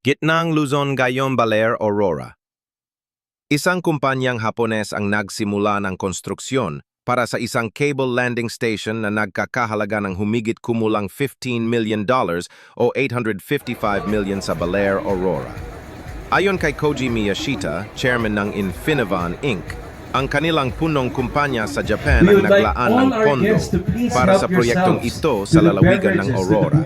Gitnang Luzon Gayon Baler Aurora. Isang kumpanyang Hapones ang nagsimula ng konstruksyon para sa isang cable landing station na nagkakahalaga ng humigit kumulang $15 million o 855 million sa Baler, Aurora. Ayon kay Koji Miyashita, chairman ng Infinivan Inc., ang kanilang punong kumpanya sa Japan ang naglaan ng pondo para sa proyektong ito sa lalawigan ng Aurora.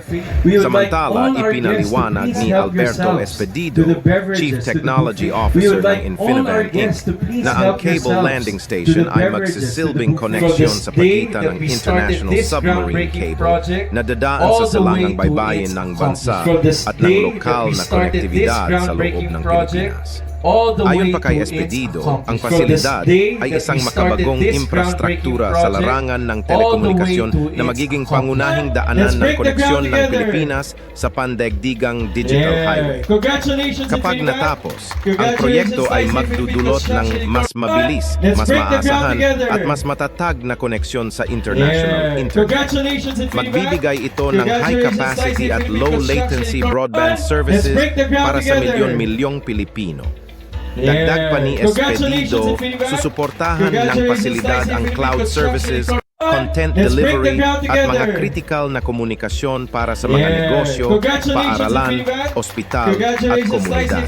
Samantala, ipinaliwanag ni Alberto Espedido, Chief Technology Officer ng Infinivan Inc., na ang cable landing station ay magsisilbing koneksyon sa pagitan ng international submarine cable na dadaan sa silangang baybayin ng bansa at ng lokal na konektibidad sa loob ng Pilipinas. Ayon pa kay Espedido, ang pasilidad ay isang makabagong infrastruktura sa larangan ng telekomunikasyon na magiging pangunahing daanan ng koneksyon ng Pilipinas sa pandaigdigang digital highway. Kapag natapos, ang proyekto ay magdudulot ng mas mabilis, mas maasahan at mas matatag na koneksyon sa international internet. Magbibigay ito ng high capacity at low latency broadband services para sa milyon-milyong Pilipino. Dagdag pa ni Espedido, susuportahan ng pasilidad ang cloud services, content delivery at mga critical na komunikasyon para sa mga negosyo, paaralan, ospital at komunidad.